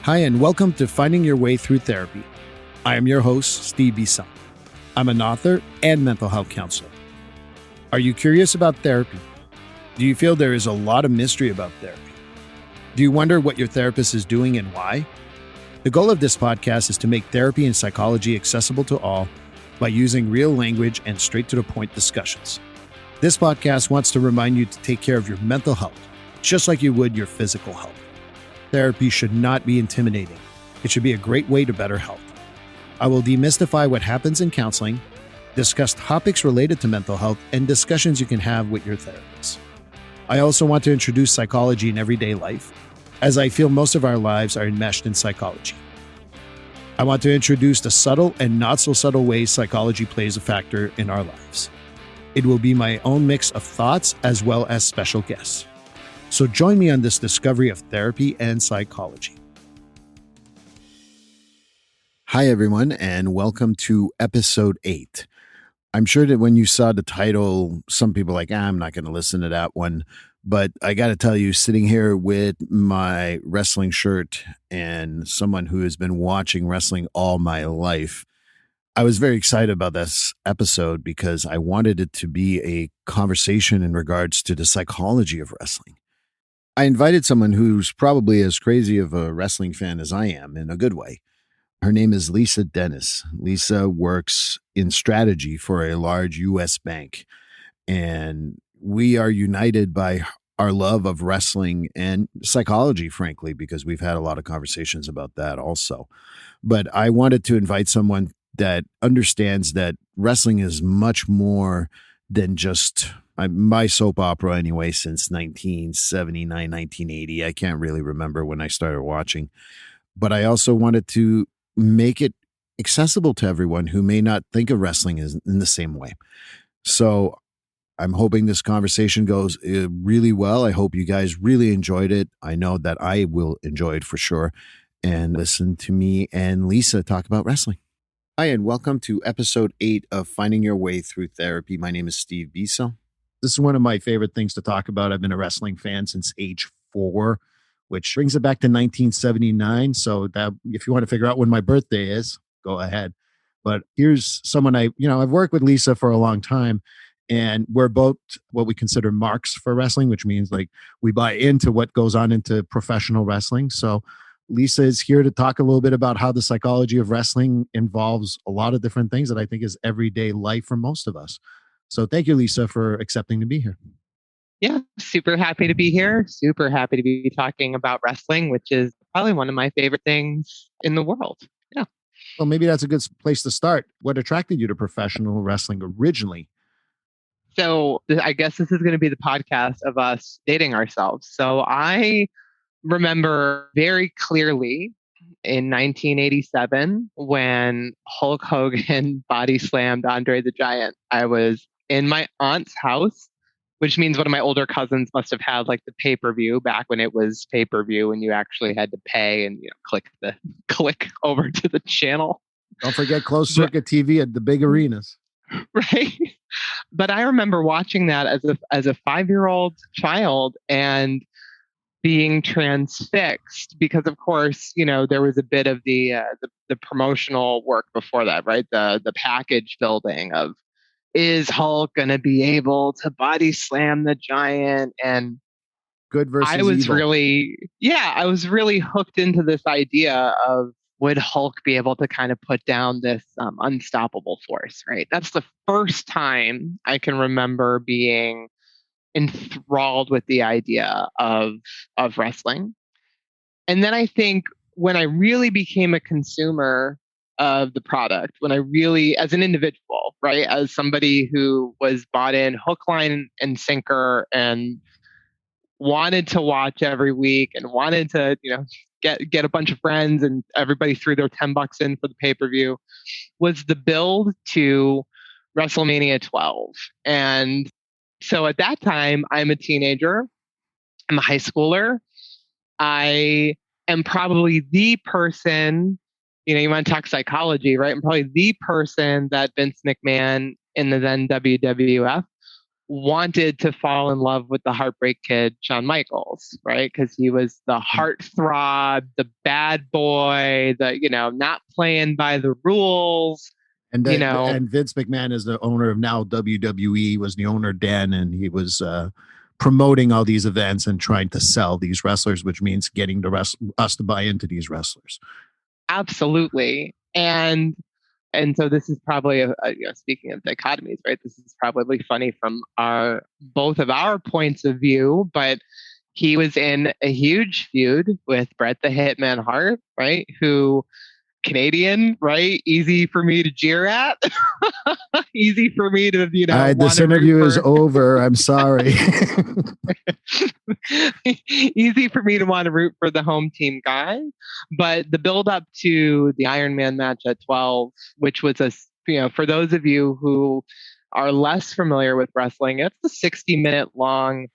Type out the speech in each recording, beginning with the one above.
Hi, and welcome to Finding Your Way Through Therapy. I am your host, Steve Bisa. I'm an author and mental health counselor. Are you curious about therapy? Do you feel there is a lot of mystery about therapy? Do you wonder what your therapist is doing and why? The goal of this podcast is to make therapy and psychology accessible to all by using real language and straight-to-the-point discussions. This podcast wants to remind you to take care of your mental health, just like you would your physical health. Therapy should not be intimidating. It should be a great way to better health. I will demystify what happens in counseling, discuss topics related to mental health, and discussions you can have with your therapist. I also want to introduce psychology in everyday life, as I feel most of our lives are enmeshed in psychology. I want to introduce the subtle and not so subtle ways psychology plays a factor in our lives. It will be my own mix of thoughts as well as special guests. So join me on this discovery of therapy and psychology. Hi, everyone, and welcome to episode 8. I'm sure that when you saw the title, some people are like, I'm not going to listen to that one. But I got to tell you, sitting here with my wrestling shirt and someone who has been watching wrestling all my life, I was very excited about this episode because I wanted it to be a conversation in regards to the psychology of wrestling. I invited someone who's probably as crazy of a wrestling fan as I am in a good way. Her name is Lisa Dennis. Lisa works in strategy for a large U.S. bank, and we are united by our love of wrestling and psychology, frankly, because we've had a lot of conversations about that also. But I wanted to invite someone that understands that wrestling is much more than just my soap opera anyway, since 1979, 1980. I can't really remember when I started watching. But I also wanted to make it accessible to everyone who may not think of wrestling as in the same way. So I'm hoping this conversation goes really well. I hope you guys really enjoyed it. I know that I will enjoy it for sure. And listen to me and Lisa talk about wrestling. Hi, and welcome to episode 8 of Finding Your Way Through Therapy. My name is Steve Bisa. This is one of my favorite things to talk about. I've been a wrestling fan since age 4, which brings it back to 1979. So that if you want to figure out when my birthday is, go ahead. But here's someone I've worked with Lisa for a long time, and we're both what we consider marks for wrestling, which means like we buy into what goes on into professional wrestling. So Lisa is here to talk a little bit about how the psychology of wrestling involves a lot of different things that I think is everyday life for most of us. So thank you, Lisa, for accepting to be here. Yeah, super happy to be here. Super happy to be talking about wrestling, which is probably one of my favorite things in the world. Yeah. Well, maybe that's a good place to start. What attracted you to professional wrestling originally? So I guess this is going to be the podcast of us dating ourselves. So I remember very clearly in 1987 when Hulk Hogan body slammed Andre the Giant. I was in my aunt's house, which means one of my older cousins must have had like the pay-per-view back when it was pay-per-view and you actually had to pay and click over to the channel. Don't forget closed circuit TV at the big arenas. Right. But I remember watching that as a 5-year-old child and being transfixed because, of course, there was a bit of the promotional work before that, right? The package building of, is Hulk going to be able to body slam the Giant? And good versus I was evil. I was really hooked into this idea of, would Hulk be able to kind of put down this unstoppable force, right? That's the first time I can remember being enthralled with the idea of wrestling. And then I think when I really became a consumer of the product, when I really, as an individual, right, as somebody who was bought in hook, line, and sinker and wanted to watch every week and wanted to, get a bunch of friends and everybody threw their $10 in for the pay-per-view, was the build to WrestleMania 12. And so at that time, I'm a teenager, I'm a high schooler. I am probably the person, you want to talk psychology, right? I'm probably the person that Vince McMahon in the then WWF wanted to fall in love with the Heartbreak Kid, Shawn Michaels, right? Because he was the heartthrob, the bad boy, the, not playing by the rules, And you know. Vince McMahon is the owner of now WWE, was the owner then, and he was promoting all these events and trying to sell these wrestlers, which means getting us to buy into these wrestlers. Absolutely. And so this is probably speaking of dichotomies, right? This is probably funny from our both of our points of view, but he was in a huge feud with Bret the Hitman Hart, right? Who Canadian, right? Easy for me to jeer at. Easy for me to, All right, want this to root interview is for. over. I'm sorry. Easy for me to want to root for the home team guy. But the build up to the Iron Man match at 12, which was for those of you who are less familiar with wrestling, it's a 60-minute long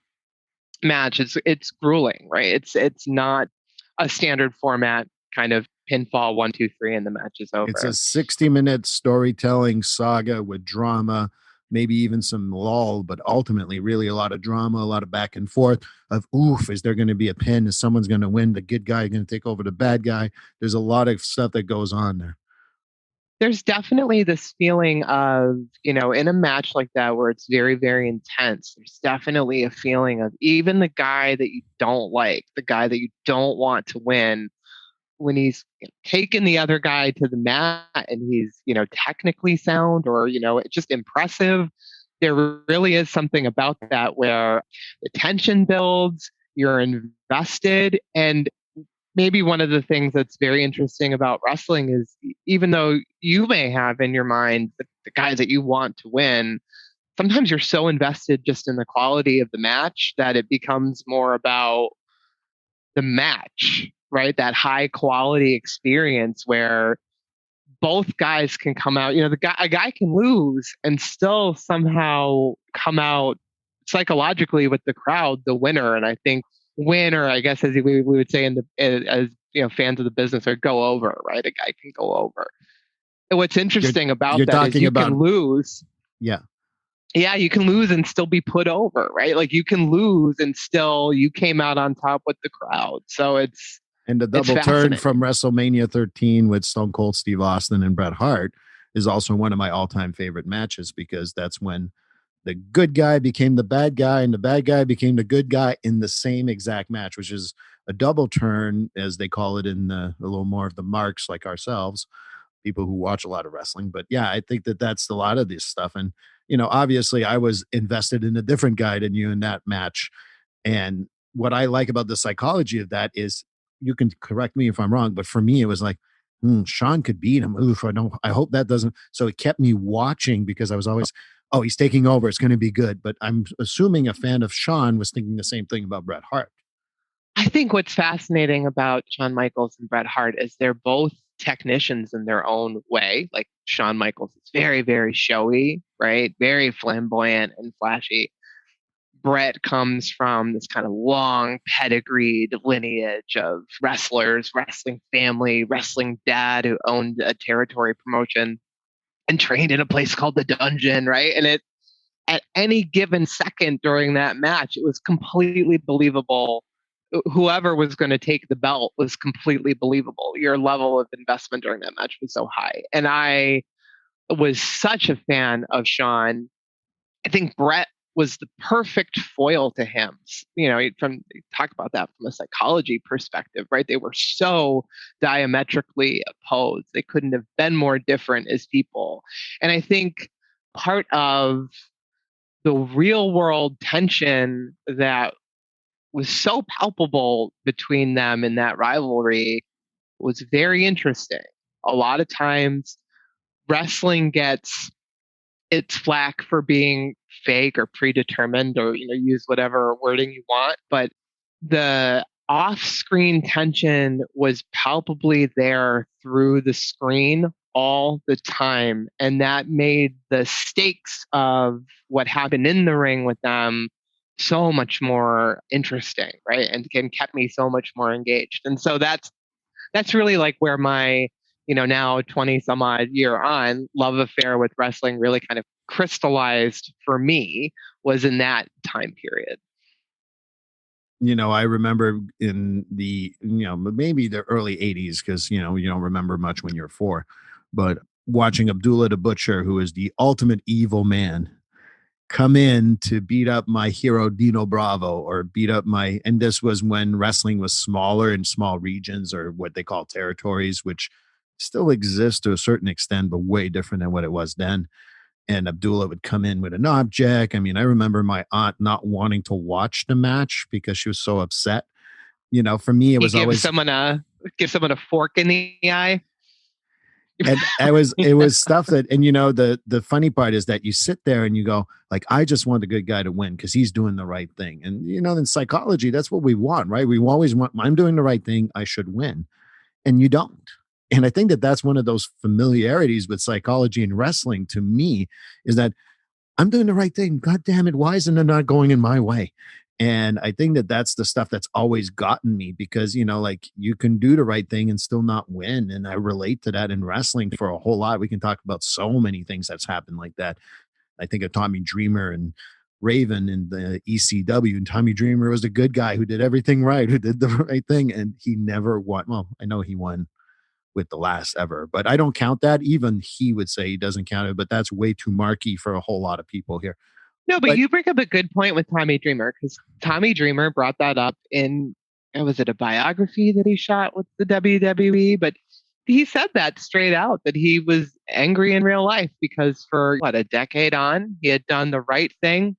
match. It's grueling, right? It's not a standard format kind of pinfall 1, 2, 3 and the match is It's a over. 60-minute storytelling saga with drama, maybe even some lull, but ultimately really a lot of drama, a lot of back and forth of, oof, is there going to be a pin? Is someone's going to win? The good guy going to take over the bad guy? There's a lot of stuff that goes on there. There's definitely this feeling of, in a match like that where it's very, very intense, there's definitely a feeling of even the guy that you don't like, the guy that you don't want to win, when he's taken the other guy to the mat and he's, technically sound or, just impressive, there really is something about that where the tension builds, you're invested. And maybe one of the things that's very interesting about wrestling is even though you may have in your mind the guy that you want to win, sometimes you're so invested just in the quality of the match that it becomes more about the match, right? That high quality experience where both guys can come out. A guy can lose and still somehow come out psychologically with the crowd, the winner. And I think winner, I guess, as we would say as fans of the business, or go over, right? A guy can go over. And what's You're interesting about you're that is talking you about can lose. yeah, Yeah, you can lose and still be put over, right? Like you can lose and still you came out on top with the crowd. So and the it's double turn fascinating. from WrestleMania 13 with Stone Cold Steve Austin and Bret Hart is also one of my all-time favorite matches because that's when the good guy became the bad guy and the bad guy became the good guy in the same exact match, which is a double turn, as they call it in a little more of the marks like ourselves, people who watch a lot of wrestling. But yeah, I think that that's a lot of this stuff. And, obviously I was invested in a different guy than you in that match. And what I like about the psychology of that is you can correct me if I'm wrong, but for me, it was like, Sean could beat him. Oof, I hope that doesn't. So it kept me watching because I was always, oh, he's taking over. It's going to be good. But I'm assuming a fan of Sean was thinking the same thing about Bret Hart. I think what's fascinating about Shawn Michaels and Bret Hart is they're both technicians in their own way. Like Shawn Michaels is very, very showy, right? Very flamboyant and flashy. Bret comes from this kind of long pedigreed lineage of wrestlers, wrestling family, wrestling dad who owned a territory promotion and trained in a place called the Dungeon, right? And at any given second during that match, it was completely believable. Whoever was going to take the belt was completely believable. Your level of investment during that match was so high. And I was such a fan of Shawn. I think Bret was the perfect foil to him. From talk about that from a psychology perspective, right? They were so diametrically opposed. They couldn't have been more different as people. And I think part of the real world tension that was so palpable between them in that rivalry was very interesting. A lot of times, wrestling gets its flack for being fake or predetermined, or use whatever wording you want, but the off-screen tension was palpably there through the screen all the time, and that made the stakes of what happened in the ring with them so much more interesting, right? And kept me so much more engaged. And so that's really like where my now 20 some odd year on love affair with wrestling really kind of crystallized for me was in that time period. I remember in the, maybe the early 80s, because, you don't remember much when you're four, but watching Abdullah the Butcher, who is the ultimate evil man, come in to beat up my hero Dino Bravo, or beat up and this was when wrestling was smaller in small regions, or what they call territories, which still exist to a certain extent, but way different than what it was then. And Abdullah would come in with an object. I mean, I remember my aunt not wanting to watch the match because she was so upset. For me, it He was gives always, someone a fork in the eye. and it was stuff that, and the funny part is that you sit there and you go, like, I just want the good guy to win because he's doing the right thing. And in psychology, that's what we want, right? We always want, I'm doing the right thing, I should win. And you don't. And I think that that's one of those familiarities with psychology and wrestling to me, is that I'm doing the right thing. God damn it. Why isn't it not going in my way? And I think that that's the stuff that's always gotten me, because, like, you can do the right thing and still not win. And I relate to that in wrestling for a whole lot. We can talk about so many things that's happened like that. I think of Tommy Dreamer and Raven in the ECW, and Tommy Dreamer was the good guy who did everything right, who did the right thing. And he never won. Well, I know he won with the last ever, but I don't count that. Even he would say he doesn't count it, but that's way too marky for a whole lot of people here. No, but But you bring up a good point with Tommy Dreamer, because Tommy Dreamer brought that up in, was it a biography that he shot with the WWE? But he said that straight out, that he was angry in real life because for what, a decade on, he had done the right thing.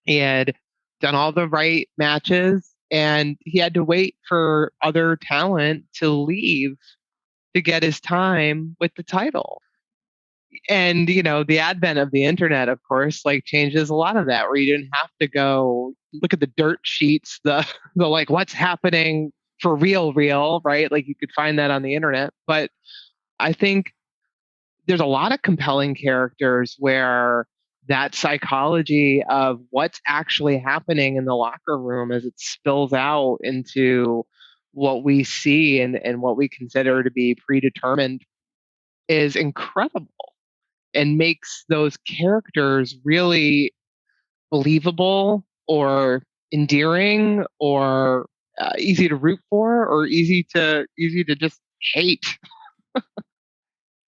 He had done all the right matches, and he had to wait for other talent to leave to get his time with the title. And the advent of the internet, of course, like changes a lot of that, where you didn't have to go look at the dirt sheets, the the like what's happening for real, right? Like you could find that on the internet. But I think there's a lot of compelling characters where that psychology of what's actually happening in the locker room as it spills out into what we see and what we consider to be predetermined is incredible, and makes those characters really believable or endearing or easy to root for or easy to just hate.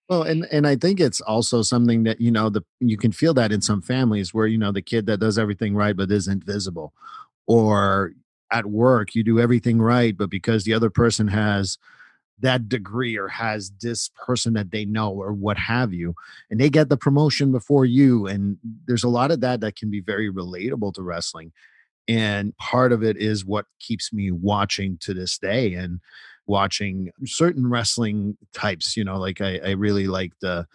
well, and I think it's also something that, you can feel that in some families where, the kid that does everything right but isn't visible, or at work you do everything right, but because the other person has that degree or has this person that they know or what have you, and they get the promotion before you. And there's a lot of that that can be very relatable to wrestling. And part of it is what keeps me watching to this day, and watching certain wrestling types. Like I really like I've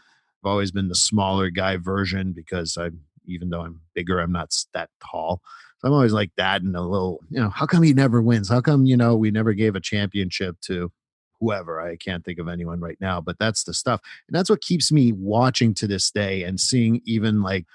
always been the smaller guy version, because even though I'm bigger, I'm not that tall. So I'm always like that. And a little, how come he never wins? How come, we never gave a championship to whoever? I can't think of anyone right now, but that's the stuff. And that's what keeps me watching to this day, and seeing, even like,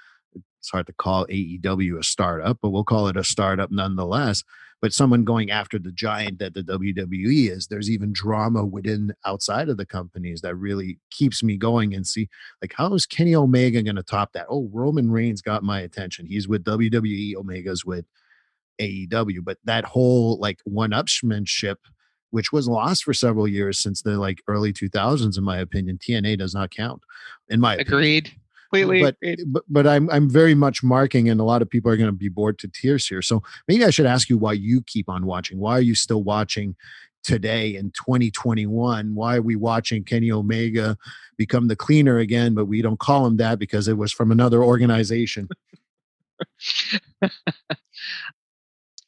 it's hard to call AEW a startup, but we'll call it a startup nonetheless. But someone going after the giant that the WWE is, there's even drama within, outside of the companies, that really keeps me going, and see, like, how is Kenny Omega going to top that? Oh, Roman Reigns got my attention. He's with WWE, Omega's with AEW. But that whole, like, one-upsmanship, which was lost for several years since the, like, early 2000s, in my opinion, TNA does not count, in my opinion. Agreed. Completely but agreed. but I'm very much marking, and a lot of people are going to be bored to tears here. So maybe I should ask you why you keep on watching. Why are you still watching today in 2021? Why are we watching Kenny Omega become the cleaner again, but we don't call him that because it was from another organization?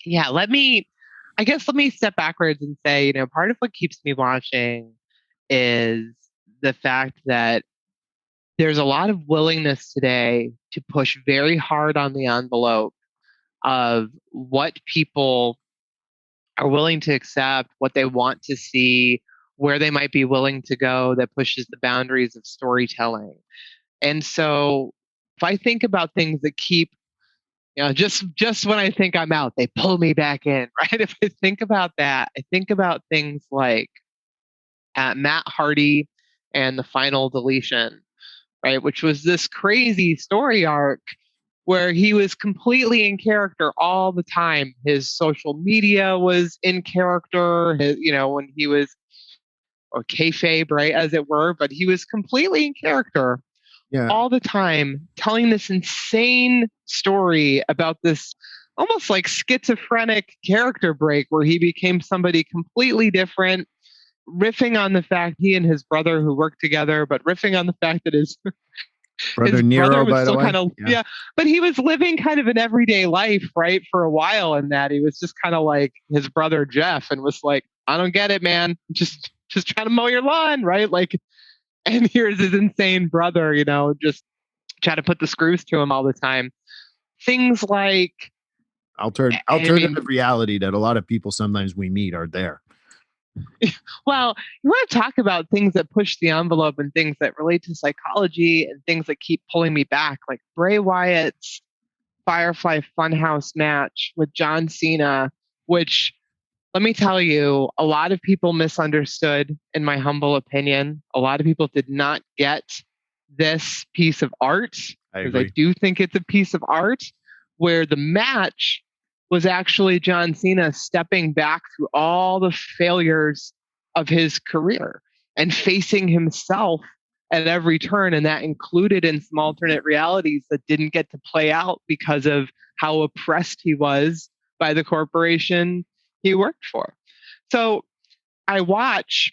Yeah, let me step backwards and say, part of what keeps me watching is the fact that there's a lot of willingness today to push very hard on the envelope of what people are willing to accept, what they want to see, where they might be willing to go, that pushes the boundaries of storytelling. And so if I think about things that keep, just when I think I'm out, they pull me back in, right? If I think about that, I think about things like Matt Hardy and the final deletion, right? Which was this crazy story arc where he was completely in character all the time. His social media was in character, when he was, or kayfabe, right, as it were, but he was completely in character Yeah. all the time, telling this insane story about this almost like schizophrenic character break where he became somebody completely different, riffing on the fact he and his brother who worked together, but riffing on the fact that his Brother brother Nero, was by the still kind way. of, Yeah. yeah, but he was living kind of an everyday life, right, for a while. And that he was just kind of like his brother Jeff, and was like, I don't get it, man, just trying to mow your lawn, right? Like, and here's his insane brother, just try to put the screws to him all the time. Things like, I Alternative mean, reality that a lot of people sometimes we meet are there. well, you want to talk about things that push the envelope and things that relate to psychology and things that keep pulling me back, like Bray Wyatt's Firefly Funhouse match with John Cena, which, let me tell you, a lot of people misunderstood, in my humble opinion. A lot of people did not get this piece of art, I because I agree. do think it's a piece of art, where the match was actually John Cena stepping back through all the failures of his career and facing himself at every turn. And that included in some alternate realities that didn't get to play out because of how oppressed he was by the corporation he worked for. So I watch,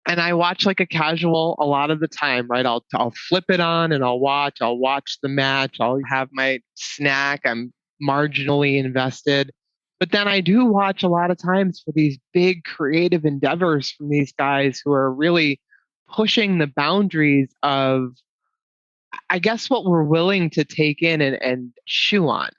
and I watch like a casual a lot of the time, right? I'll flip it on and I'll watch the match, I'll have my snack, I'm marginally invested. But then I do watch a lot of times for these big creative endeavors from these guys who are really pushing the boundaries of, I guess, what we're willing to take in and chew on,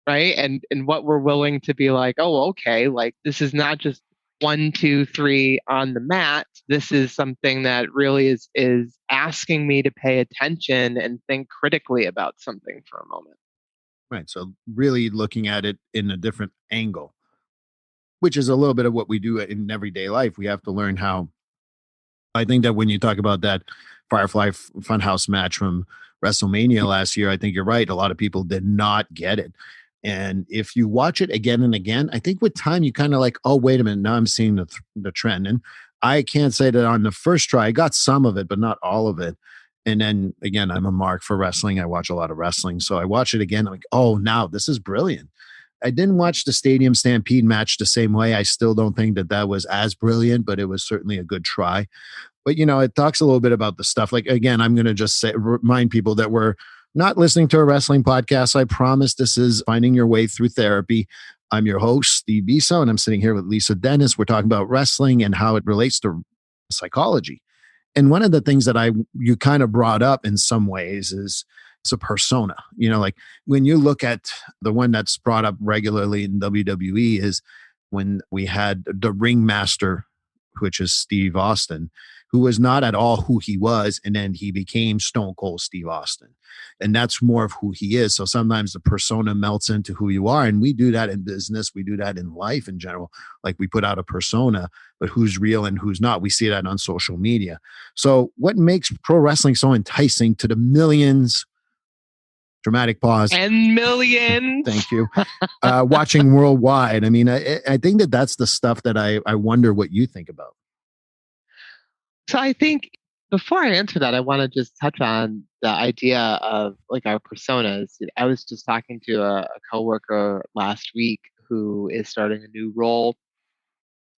right? And what we're willing to be like, oh, okay, like this is not just 1, 2, 3 on the mat. This is something that really is asking me to pay attention and think critically about something for a moment. Right. So really looking at it in a different angle, which is a little bit of what we do in everyday life. We have to learn how. I think that when you talk about that Firefly Funhouse match from WrestleMania last year, I think you're right. A lot of people did not get it. And if you watch it again and again, I think with time you kind of like, oh, wait a minute, now I'm seeing the trend. And I can't say that on the first try, I got some of it, but not all of it. And then again, I'm a mark for wrestling. I watch a lot of wrestling. So I watch it again. I'm like, oh, now this is brilliant. I didn't watch the Stadium Stampede match the same way. I still don't think that that was as brilliant, but it was certainly a good try. But it talks a little bit about the stuff. Like again, I'm going to just remind people that we're not listening to a wrestling podcast. I promise this is Finding Your Way Through Therapy. I'm your host, Steve Biso, and I'm sitting here with Lisa Dennis. We're talking about wrestling and how it relates to psychology. And one of the things that you kind of brought up in some ways is it's a persona. Like when you look at the one that's brought up regularly in WWE is when we had the ringmaster, which is Steve Austin, who was not at all who he was. And then he became Stone Cold Steve Austin. And that's more of who he is. So sometimes the persona melts into who you are. And we do that in business. We do that in life in general. Like we put out a persona, but who's real and who's not. We see that on social media. So what makes pro wrestling so enticing to the millions, dramatic pause, And millions. thank you, watching worldwide? I mean, I think that that's the stuff that I wonder what you think about. So I think before I answer that, I want to just touch on the idea of like our personas. I was just talking to a coworker last week who is starting a new role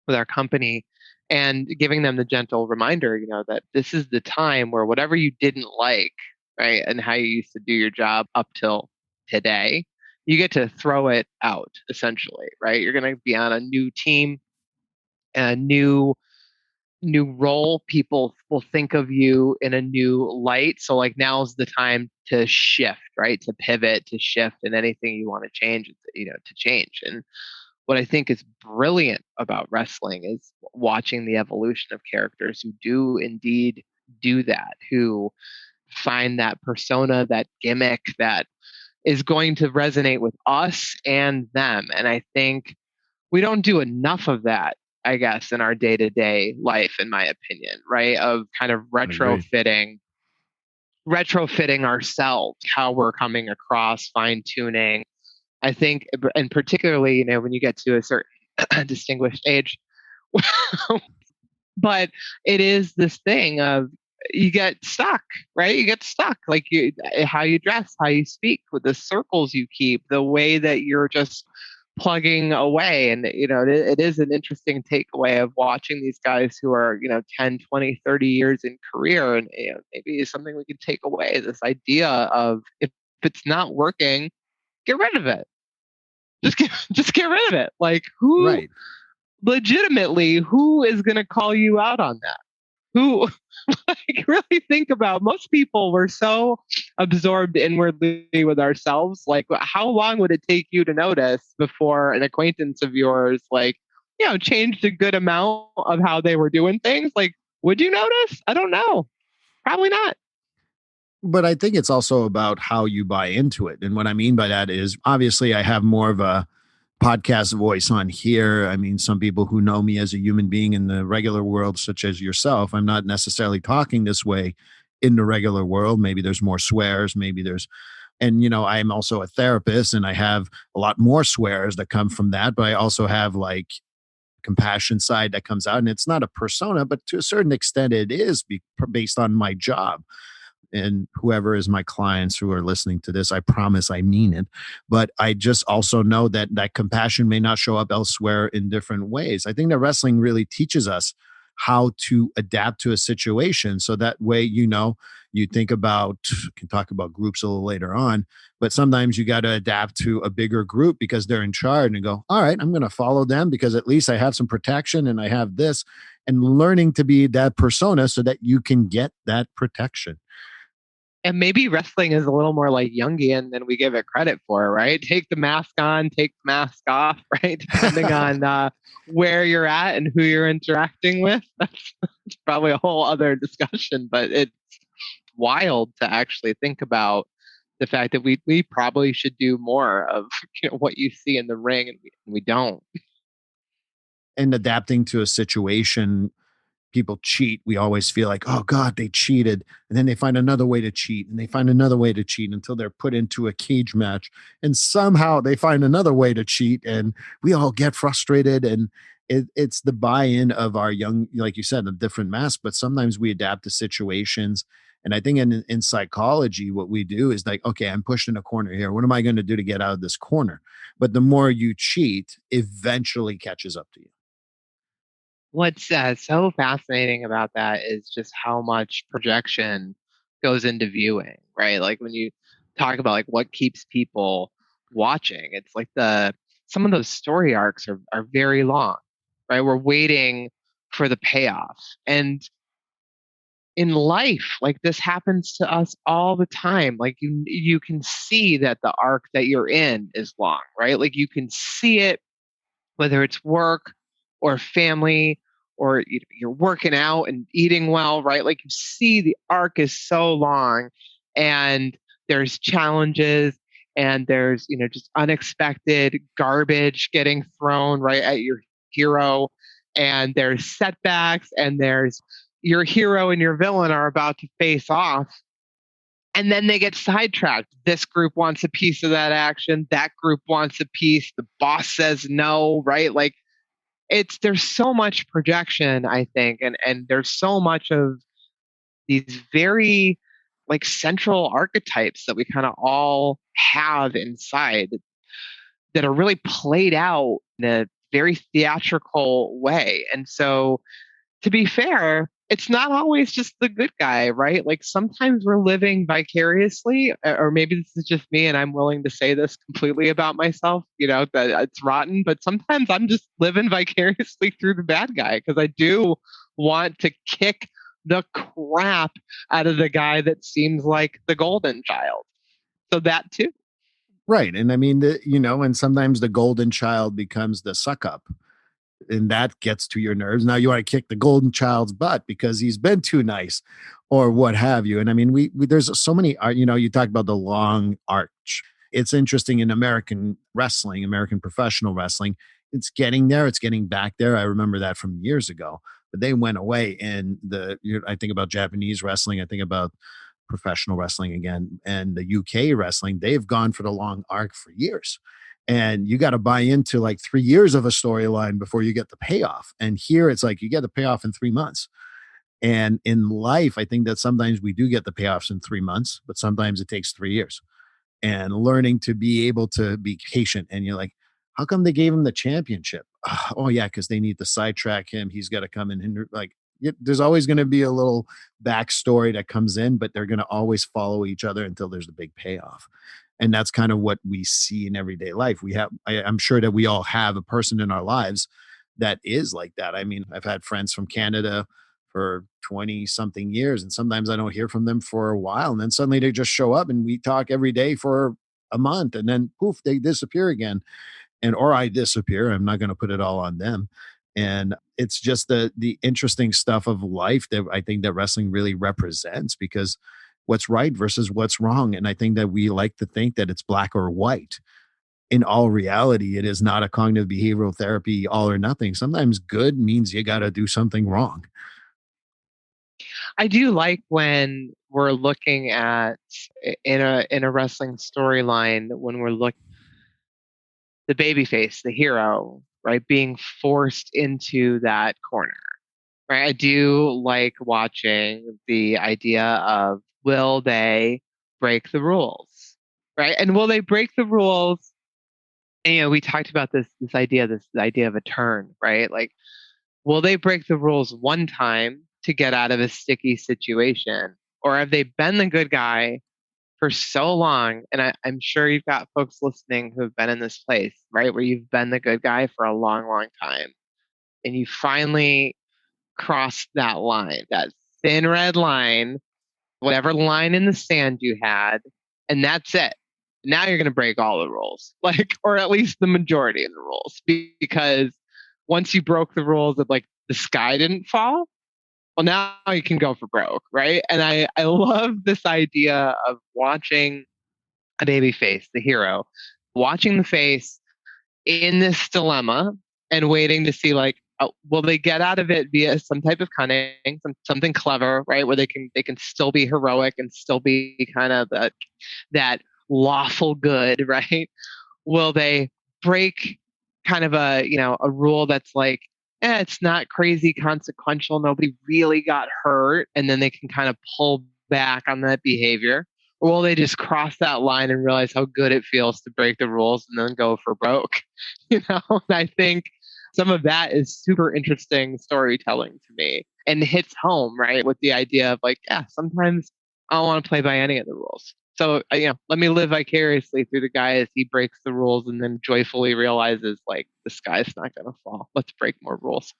with our company, and giving them the gentle reminder, that this is the time where whatever you didn't like, right, and how you used to do your job up till today, you get to throw it out essentially, right? You're going to be on a new team, a new role. People will think of you in a new light. So like now's the time to shift, right? To pivot, to shift, and anything you want to change, to change. And what I think is brilliant about wrestling is watching the evolution of characters who do indeed do that, who find that persona, that gimmick that is going to resonate with us and them. And I think we don't do enough of that, I guess, in our day to day life, in my opinion, right? Of kind of I agree. retrofitting retrofitting ourselves, how we're coming across, fine tuning. I think, and particularly, when you get to a certain distinguished age, but it is this thing of you get stuck, right? You get stuck, like how you dress, how you speak, with the circles you keep, the way that you're just plugging away. And it is an interesting takeaway of watching these guys who are 10, 20, 30 years in career. And maybe something we can take away, this idea of, if it's not working, get rid of it. Just get rid of it. Like, who Right. legitimately, who is going to call you out on that? Who, like, really think about, most people were so absorbed inwardly with ourselves. Like, how long would it take you to notice before an acquaintance of yours, like, changed a good amount of how they were doing things? Like, would you notice? I don't know. Probably not. But I think it's also about how you buy into it. And what I mean by that is, obviously I have more of a podcast voice on here. I mean, some people who know me as a human being in the regular world, such as yourself, I'm not necessarily talking this way in the regular world. Maybe there's more swears, maybe there's, and I'm also a therapist and I have a lot more swears that come from that, but I also have like compassion side that comes out, and it's not a persona, but to a certain extent it is based on my job. And whoever is my clients who are listening to this, I promise I mean it. But I just also know that that compassion may not show up elsewhere in different ways. I think that wrestling really teaches us how to adapt to a situation. So that way, you think about, can talk about groups a little later on, but sometimes you got to adapt to a bigger group because they're in charge and go, all right, I'm going to follow them because at least I have some protection and I have this, and learning to be that persona so that you can get that protection. And maybe wrestling is a little more like Jungian than we give it credit for, right? Take the mask on, take the mask off, right? Depending on where you're at and who you're interacting with. That's probably a whole other discussion, but it's wild to actually think about the fact that we probably should do more of what you see in the ring, and we don't. And adapting to a situation, people cheat, we always feel like, oh God, they cheated. And then they find another way to cheat and they find another way to cheat until they're put into a cage match. And somehow they find another way to cheat. And we all get frustrated. And it's the buy-in of our young, like you said, the different masks, but sometimes we adapt to situations. And I think in psychology, what we do is like, okay, I'm pushed in a corner here. What am I going to do to get out of this corner? But the more you cheat, eventually catches up to you. What's so fascinating about that is just how much projection goes into viewing, right? Like, when you talk about, like, what keeps people watching, it's like some of those story arcs are very long, right? We're waiting for the payoff. And in life, like, this happens to us all the time. Like, you can see that the arc that you're in is long, right? Like, you can see it, whether it's work or family, or you're working out and eating well, right? Like, you see the arc is so long, and there's challenges, and there's just unexpected garbage getting thrown right at your hero, and there's setbacks, and there's your hero and your villain are about to face off, and then they get sidetracked. This group wants a piece of that action, that group wants a piece, the boss says no, right? Like, there's so much projection, I think, and there's so much of these very, like, central archetypes that we kind of all have inside that are really played out in a very theatrical way. And so, to be fair, it's not always just the good guy, right? Like, sometimes we're living vicariously, or maybe this is just me and I'm willing to say this completely about myself, that it's rotten, but sometimes I'm just living vicariously through the bad guy because I do want to kick the crap out of the guy that seems like the golden child. So that too. Right. And I mean, and sometimes the golden child becomes the suck up, and that gets to your nerves. Now you want to kick the golden child's butt because he's been too nice or what have you. And I mean, we there's so many, you talk about the long arch. It's interesting in American wrestling, American professional wrestling. It's getting there. It's getting back there. I remember that from years ago, but they went away. And I think about Japanese wrestling. I think about professional wrestling again. And the UK wrestling, they've gone for the long arc for years. And you got to buy into like 3 years of a storyline before you get the payoff. And here it's like you get the payoff in 3 months. And in life, I think that sometimes we do get the payoffs in 3 months, but sometimes it takes 3 years. And learning to be able to be patient. And you're like, how come they gave him the championship? Oh, yeah, because they need to sidetrack him. He's got to come in and like, there's always going to be a little backstory that comes in, but they're going to always follow each other until there's the big payoff. And that's kind of what we see in everyday life. I'm sure that we all have a person in our lives that is like that. I mean, I've had friends from Canada for 20 something years, and sometimes I don't hear from them for a while. And then suddenly they just show up and we talk every day for a month, and then poof, they disappear again. And or I disappear. I'm not going to put it all on them. And it's just the interesting stuff of life that I think that wrestling really represents, because what's right versus what's wrong. And I think that we like to think that it's black or white. In all reality, it is not a cognitive behavioral therapy all or nothing. Sometimes good means you got to do something wrong. I do like when we're looking at in a wrestling storyline when we're looking the babyface, the hero, right, being forced into that corner. Right. I do like watching the idea of will they break the rules? Right. And will they break the rules? And, we talked about this idea of a turn, right? Like, will they break the rules one time to get out of a sticky situation? Or have they been the good guy for so long? And I'm sure you've got folks listening who have been in this place, right? Where you've been the good guy for a long, long time. And you finally crossed that line, that thin red line, whatever line in the sand you had, and that's it. Now you're going to break all the rules, like, or at least the majority of the rules, because once you broke the rules of like the sky didn't fall, well, now you can go for broke, right? And I love this idea of watching a baby face, the hero, watching the face in this dilemma and waiting to see like will they get out of it via some type of cunning, something clever, right? Where they can still be heroic and still be kind of that lawful good, right? Will they break kind of a rule that's like, it's not crazy consequential, nobody really got hurt, and then they can kind of pull back on that behavior? Or will they just cross that line and realize how good it feels to break the rules and then go for broke? And I think some of that is super interesting storytelling to me and hits home, right? With the idea of like, yeah, sometimes I don't want to play by any of the rules. So, let me live vicariously through the guy as he breaks the rules and then joyfully realizes like the sky's not going to fall. Let's break more rules.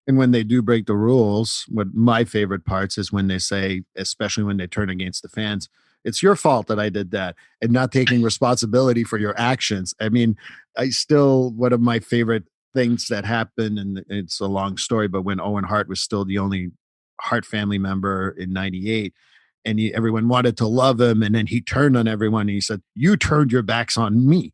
And when they do break the rules, what my favorite parts is when they say, especially when they turn against the fans, it's your fault that I did that, and not taking responsibility for your actions. I mean, one of my favorite things that happened, and it's a long story, but when Owen Hart was still the only Hart family member in 98, and everyone wanted to love him, and then he turned on everyone and he said, "You turned your backs on me."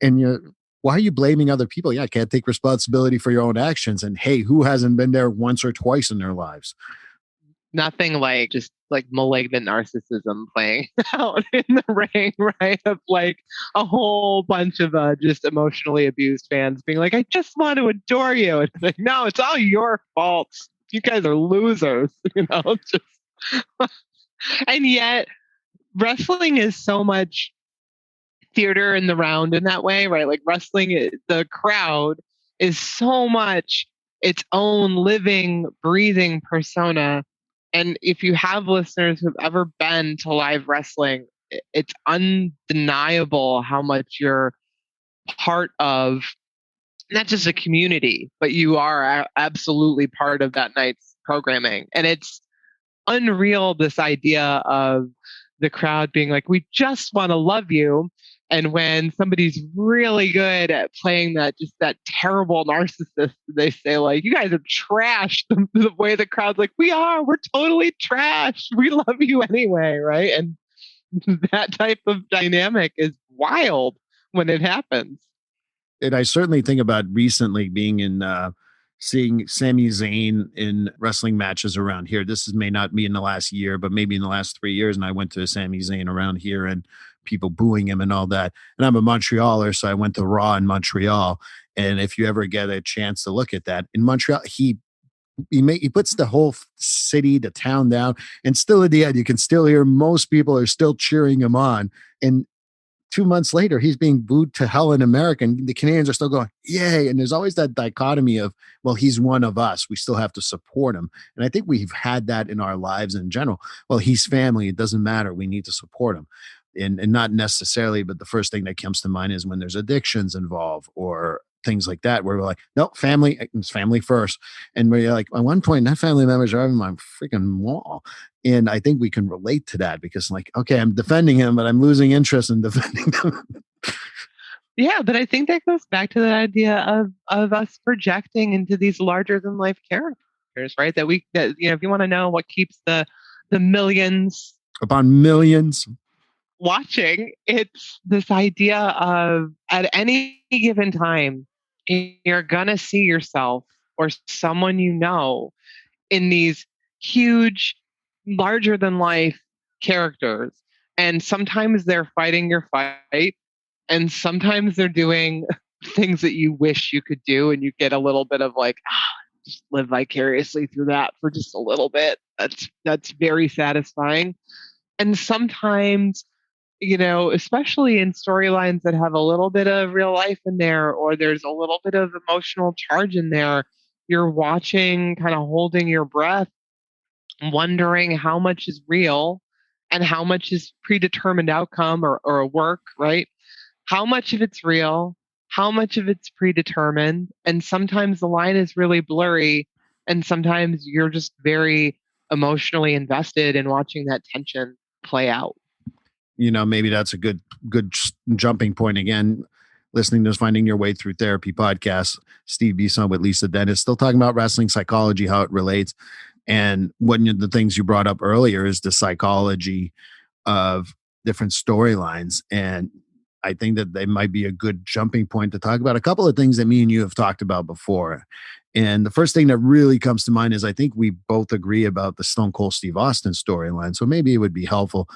And why are you blaming other people? Yeah, can't take responsibility for your own actions. And hey, who hasn't been there once or twice in their lives? Nothing like just like malignant narcissism playing out in the ring, right? Of like a whole bunch of just emotionally abused fans being like, I just want to adore you. And it's like, no, it's all your fault. You guys are losers, just and yet wrestling is so much theater in the round in that way, right? Like wrestling, the crowd is so much its own living, breathing persona. And if you have listeners who've ever been to live wrestling, it's undeniable how much you're part of not just a community, but you are absolutely part of that night's programming. And it's unreal, this idea of the crowd being like, we just want to love you. And when somebody's really good at playing that terrible narcissist, they say like, you guys are trash. The way the crowd's like, we're totally trash. We love you anyway. Right. And that type of dynamic is wild when it happens. And I certainly think about recently being in seeing Sami Zayn in wrestling matches around here. This is may not be in the last year, but maybe in the last 3 years. And I went to Sami Zayn around here and people booing him and all that. And I'm a Montrealer, so I went to Raw in Montreal. And if you ever get a chance to look at that in Montreal, he puts the whole city, the town down, and still at the end, you can still hear most people are still cheering him on. And 2 months later, he's being booed to hell in America. And the Canadians are still going, yay. And there's always that dichotomy of, well, he's one of us. We still have to support him. And I think we've had that in our lives in general. Well, he's family. It doesn't matter. We need to support him. And not necessarily, but the first thing that comes to mind is when there's addictions involved or things like that, where we're like, no, family, it's family first. And we're like, at one point, that family members are on my freaking wall. And I think we can relate to that because, like, okay, I'm defending him, but I'm losing interest in defending them. Yeah, but I think that goes back to the idea of us projecting into these larger than life characters, right? That if you want to know what keeps the millions Upon millions. watching, it's this idea of at any given time, you're gonna see yourself or someone you know in these huge, larger than life characters. And sometimes they're fighting your fight, and sometimes they're doing things that you wish you could do, and you get a little bit of like, just live vicariously through that for just a little bit. That's very satisfying. And sometimes, especially in storylines that have a little bit of real life in there, or there's a little bit of emotional charge in there, you're watching, kind of holding your breath, wondering how much is real and how much is predetermined outcome or a work, right? How much of it's real, how much of it's predetermined. And sometimes the line is really blurry, and sometimes you're just very emotionally invested in watching that tension play out. Maybe that's a good jumping point again. Listening to Finding Your Way Through Therapy podcast, Steve Bison with Lisa Dennis, still talking about wrestling psychology, how it relates. And one of the things you brought up earlier is the psychology of different storylines. And I think that they might be a good jumping point to talk about a couple of things that me and you have talked about before. And the first thing that really comes to mind is I think we both agree about the Stone Cold Steve Austin storyline. So maybe it would be helpful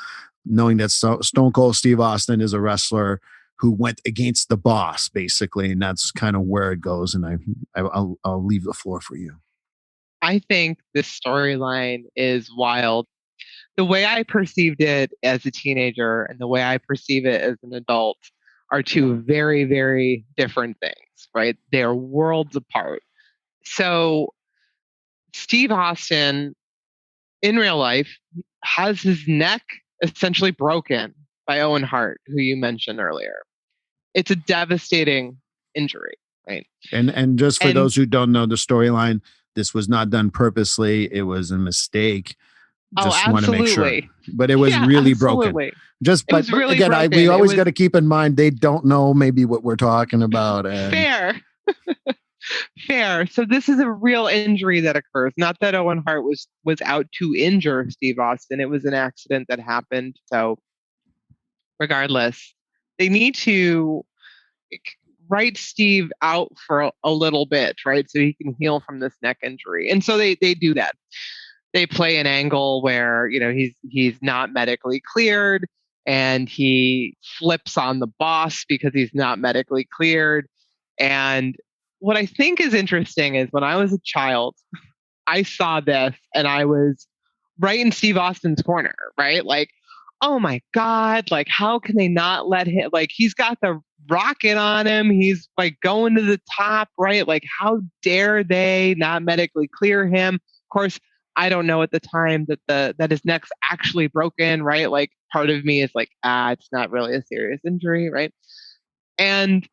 knowing that Stone Cold Steve Austin is a wrestler who went against the boss, basically, and that's kind of where it goes. And I'll leave the floor for you. I think this storyline is wild. The way I perceived it as a teenager and the way I perceive it as an adult are two very, very different things, right? They are worlds apart. So, Steve Austin in real life has his neck essentially broken by Owen Hart, who you mentioned earlier. It's a devastating injury, right? And just for And those who don't know the storyline, this was not done purposely. It was a mistake. Just want to make sure. But it was Yeah, really absolutely. broken. Just It was but really again, broken. we always got to keep in mind they don't know maybe what we're talking about. And fair. Fair. So this is a real injury that occurs. Not that Owen Hart was out to injure Steve Austin. It was an accident that happened. So regardless, they need to write Steve out for a little bit, right? So he can heal from this neck injury. And so they do that. They play an angle where, he's not medically cleared, and he flips on the boss because he's not medically cleared. And what I think is interesting is when I was a child, I saw this and I was right in Steve Austin's corner, right? Like, oh my God, like, how can they not let him? Like, he's got the rocket on him. He's like going to the top, right? Like, how dare they not medically clear him? Of course, I don't know at the time that his neck's actually broken, right? Like, part of me is like, it's not really a serious injury, right? And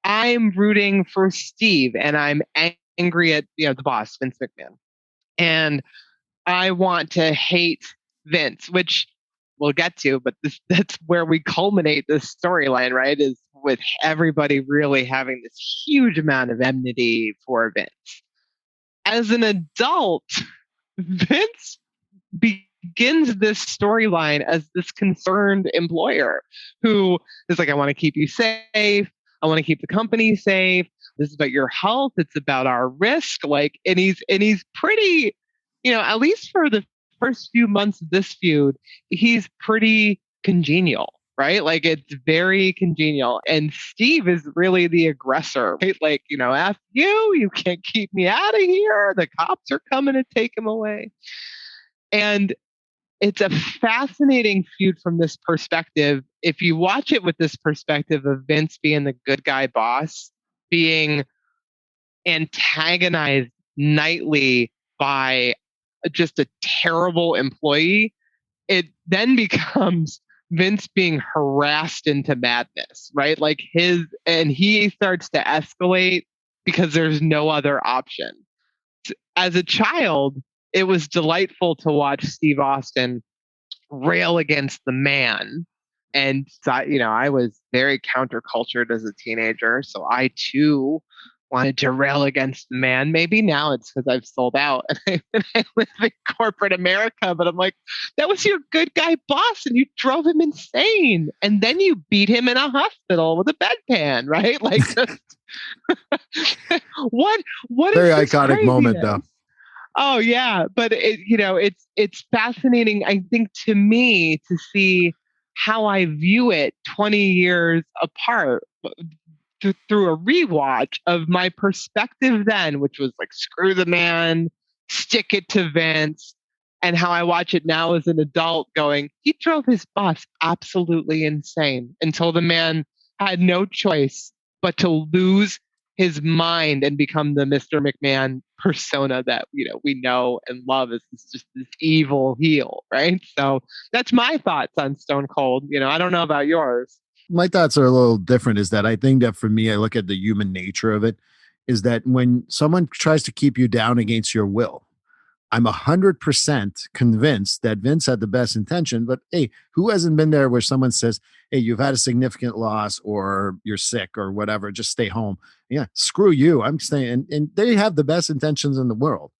I'm rooting for Steve, and I'm angry at the boss, Vince McMahon, and I want to hate Vince, which we'll get to, but that's where we culminate this storyline, right? Is with everybody really having this huge amount of enmity for Vince. As an adult, Vince begins this storyline as this concerned employer who is like, I want to keep you safe. I want to keep the company safe. this is about your health. It's about our risk. Like, and he's pretty, at least for the first few months of this feud, he's pretty congenial, right? Like, it's very congenial. And Steve is really the aggressor, right? Like, F you can't keep me out of here. The cops are coming to take him away. And it's a fascinating feud from this perspective. If you watch it with this perspective of Vince being the good guy boss, being antagonized nightly by just a terrible employee, it then becomes Vince being harassed into madness, right? Like and he starts to escalate because there's no other option. As a child, it was delightful to watch Steve Austin rail against the man. And I was very countercultured as a teenager, so I too wanted to rail against the man. Maybe now it's because I've sold out and I live in corporate America, but I'm like, that was your good guy boss, and you drove him insane, and then you beat him in a hospital with a bedpan, right? Like, what Very is this iconic moment, craziness? though. Oh yeah, but it's fascinating. I think to me to see how I view it 20 years apart through a rewatch of my perspective then, which was like screw the man, stick it to Vince, and how I watch it now as an adult, going he drove his boss absolutely insane until the man had no choice but to lose his mind and become the Mr. McMahon persona that we know and love as just this evil heel, right? So that's my thoughts on Stone Cold. I don't know about yours. My thoughts are a little different. Is that I think that for me, I look at the human nature of it, is that when someone tries to keep you down against your will, I'm 100% convinced that Vince had the best intention. But hey, who hasn't been there where someone says, hey, you've had a significant loss or you're sick or whatever, just stay home. Yeah, screw you. I'm staying. And they have the best intentions in the world.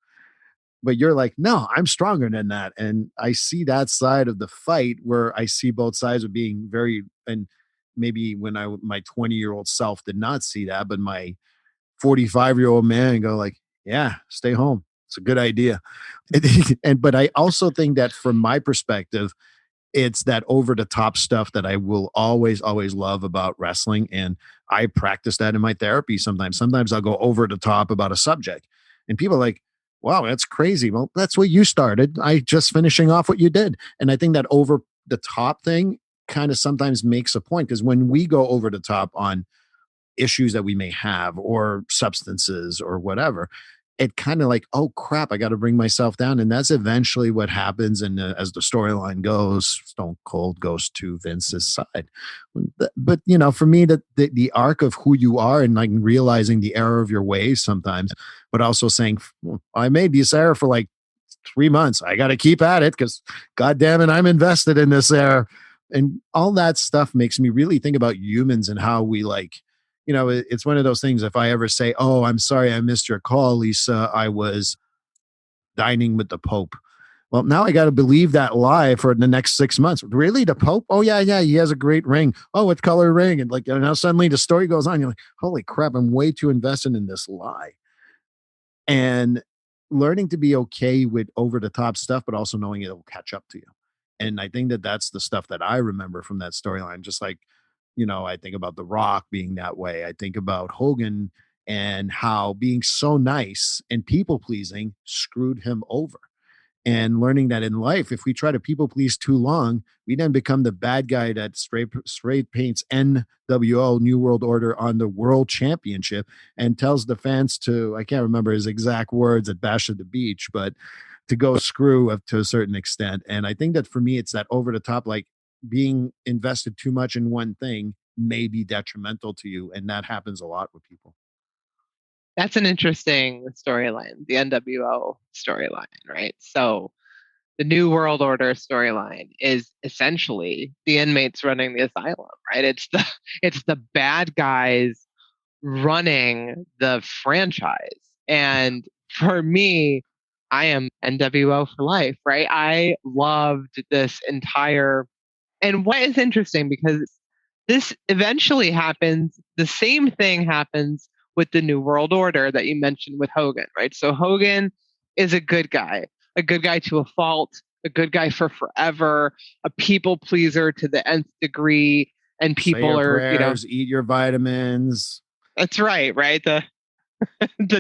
But you're like, no, I'm stronger than that. And I see that side of the fight where I see both sides of being very, and maybe when my 20-year-old self did not see that, but my 45-year-old man go like, yeah, stay home. It's a good idea. But I also think that from my perspective, it's that over the top stuff that I will always, always love about wrestling. And I practice that in my therapy sometimes. Sometimes I'll go over the top about a subject. And people are like, wow, that's crazy. Well, that's what you started. I just finishing off what you did. And I think that over the top thing kind of sometimes makes a point, because when we go over the top on issues that we may have or substances or whatever, it kind of like, oh crap, I got to bring myself down. And that's eventually what happens. And as the storyline goes, Stone Cold goes to Vince's side. But for me, the arc of who you are and like realizing the error of your ways sometimes, but also saying, well, I made this error for like 3 months. I got to keep at it because God damn it, I'm invested in this error. And all that stuff makes me really think about humans and how we like, it's one of those things. If I ever say, oh, I'm sorry, I missed your call, Lisa, I was dining with the Pope. Well, now I got to believe that lie for the next 6 months. Really? The Pope? Oh, yeah, yeah. He has a great ring. Oh, what color ring? And like, now suddenly the story goes on. You're like, holy crap, I'm way too invested in this lie. And learning to be okay with over the top stuff, but also knowing it'll catch up to you. And I think that that's the stuff that I remember from that storyline. Just like, I think about The Rock being that way. I think about Hogan and how being so nice and people pleasing screwed him over. And learning that in life, if we try to people please too long, we then become the bad guy that straight paints NWO, New World Order, on the World Championship and tells the fans to, I can't remember his exact words at Bash at the Beach, but to go screw up to a certain extent. And I think that for me, it's that over the top, like being invested too much in one thing may be detrimental to you. And that happens a lot with people. That's an interesting storyline, the NWO storyline, right? So the New World Order storyline is essentially the inmates running the asylum, right? It's the bad guys running the franchise. And for me, I am NWO for life, right? I loved this entire, and what is interesting, because this eventually happens, the same thing happens with the New World Order that you mentioned with Hogan, right? So Hogan is a good guy to a fault, a good guy for forever, a people pleaser to the nth degree. And Say people your are, prayers, eat your vitamins. that's right, right? The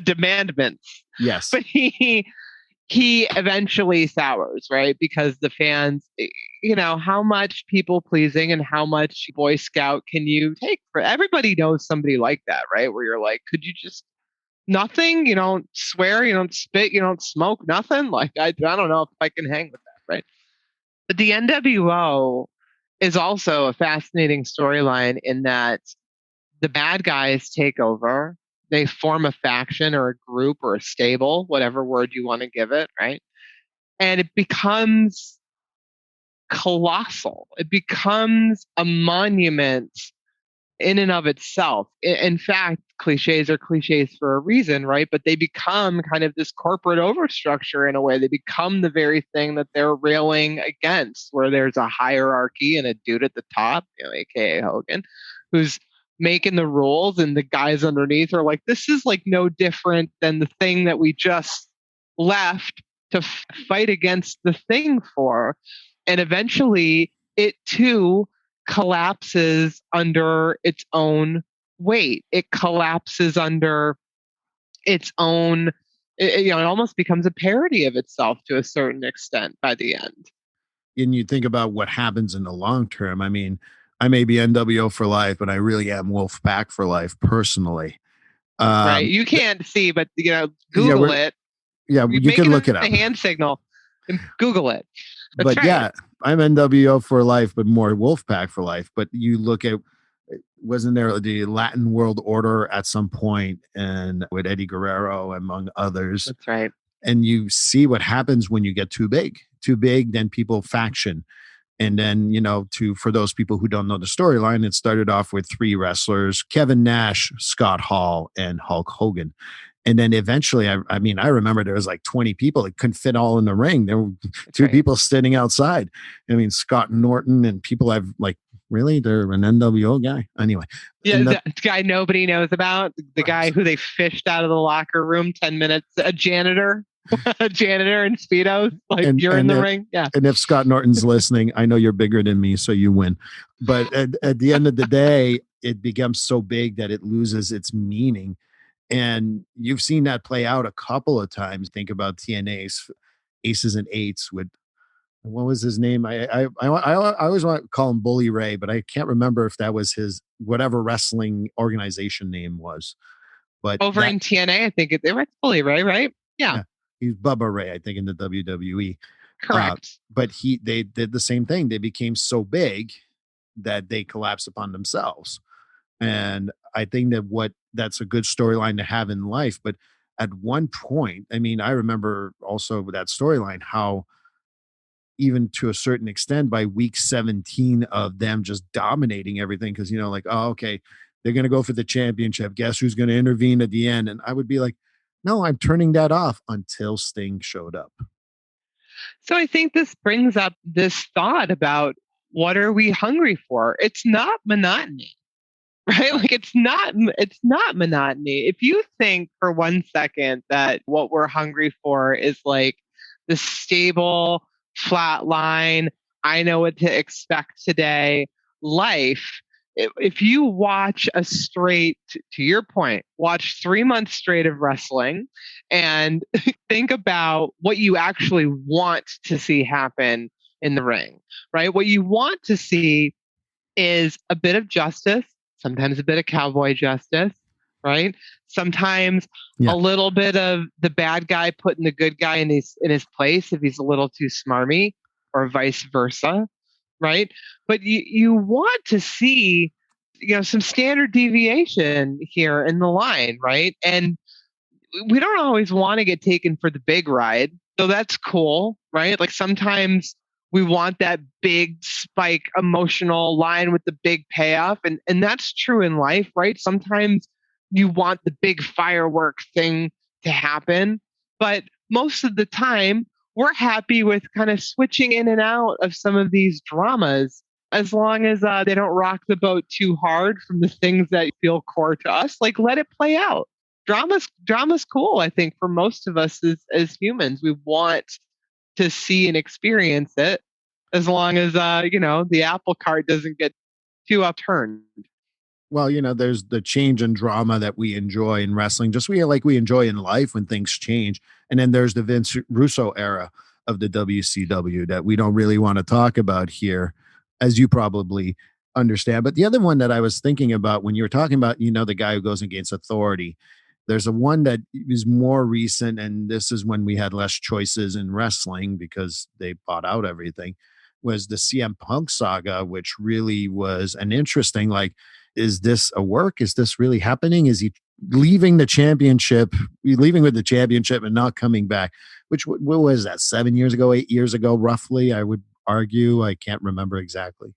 demandments. Yes. But he eventually sours, right? Because the fans, how much people pleasing and how much Boy Scout can you take? For everybody knows somebody like that, right? Where you're like, could you just nothing? You don't swear, you don't spit, you don't smoke, nothing. Like I don't know if I can hang with that, right? But the NWO is also a fascinating storyline in that the bad guys take over. They form a faction or a group or a stable, whatever word you want to give it, right? And it becomes colossal. It becomes a monument in and of itself. In fact, cliches are cliches for a reason, right? But they become kind of this corporate overstructure in a way. They become the very thing that they're railing against, where there's a hierarchy and a dude at the top, aka Hogan, who's making the rules, and the guys underneath are like, this is like no different than the thing that we just left to fight against the thing for. And eventually it too collapses under its own weight. It collapses under its own, it almost becomes a parody of itself to a certain extent by the end. And you think about what happens in the long term. I mean, I may be NWO for life, but I really am Wolfpack for life personally. Right? Um, You can't see, but yeah, Google it. You're you can making look a it up. hand signal and Google it. That's But right. yeah, I'm NWO for life, but more Wolfpack for life. But you look at, wasn't there the Latin World Order at some point, and with Eddie Guerrero among others? That's right. And you see what happens when you get too big. Too big, then people faction. And then, to for those people who don't know the storyline, it started off with three wrestlers: Kevin Nash, Scott Hall, and Hulk Hogan. And then eventually, I mean, I remember there was like 20 people that couldn't fit all in the ring. There were That's two right. people standing outside. I mean, Scott Norton and people I've like, really? They're an NWO guy? Anyway. Yeah, And the guy nobody knows about, the guy who they fished out of the locker room 10 minutes, a janitor, a janitor in Speedos, like and you're in and the if, ring. Yeah. and if Scott Norton's listening, I know you're bigger than me, so you win. But at the end of the day, it becomes so big that it loses its meaning. And you've seen that play out a couple of times. Think about TNA's Aces and Eights with, what was his name? I always want to call him Bully Ray, but I can't remember if that was his whatever wrestling organization name was. But Over that, in TNA, I think they were fully right? Yeah, yeah, he's Bubba Ray, I think, in the WWE. correct. But they did the same thing. They became so big that they collapsed upon themselves. And I think that's a good storyline to have in life. But at one point, I mean, I remember also with that storyline how even to a certain extent by week 17 of them just dominating everything, because like, oh, okay, they're going to go for the championship, guess who's going to intervene at the end? And I would be like, no, I'm turning that off until Sting showed up. So I think this brings up this thought about what are we hungry for? It's not monotony, right? Right. Like it's not monotony. If you think for 1 second that what we're hungry for is like the stable, flat line, I know what to expect today life, if you watch a straight, to your point, watch 3 months straight of wrestling and think about what you actually want to see happen in the ring, right? What you want to see is a bit of justice, sometimes a bit of cowboy justice, right? Sometimes Yeah. a little bit of the bad guy putting the good guy in his place if he's a little too smarmy, or vice versa, right? But you want to see some standard deviation here in the line, right? And we don't always want to get taken for the big ride. So that's cool, right? Like sometimes we want that big spike emotional line with the big payoff. And that's true in life, right? Sometimes you want the big firework thing to happen. But most of the time, we're happy with kind of switching in and out of some of these dramas as long as they don't rock the boat too hard from the things that feel core to us. Like, let it play out. Drama's cool. I think for most of us as humans, we want to see and experience it, as long as the apple cart doesn't get too upturned. Well, there's the change and drama that we enjoy in wrestling, just like we enjoy in life when things change. And then there's the Vince Russo era of the WCW that we don't really want to talk about here, as you probably understand. But the other one that I was thinking about when you were talking about, the guy who goes against authority, there's a one that is more recent, and this is when we had less choices in wrestling because they bought out everything, was the CM Punk saga, which really was an interesting, like, is this a work? Is this really happening? Is he leaving the championship, leaving with the championship and not coming back? Which, what was that, 7 years ago, 8 years ago, roughly? I would argue. I can't remember exactly.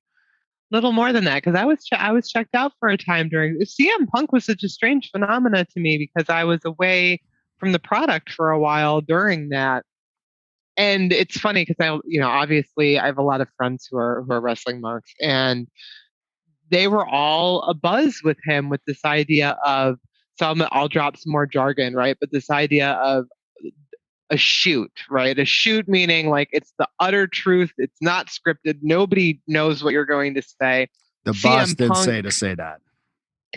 Little more than that, because I was checked out for a time during CM Punk was such a strange phenomena to me because I was away from the product for a while during that. And it's funny because obviously I have a lot of friends who are wrestling marks, and they were all abuzz with him with this idea of, I'll drop some more jargon, right? But this idea of a shoot, right? A shoot meaning like it's the utter truth. It's not scripted. Nobody knows what you're going to say. The boss CM did Punk, say to say that.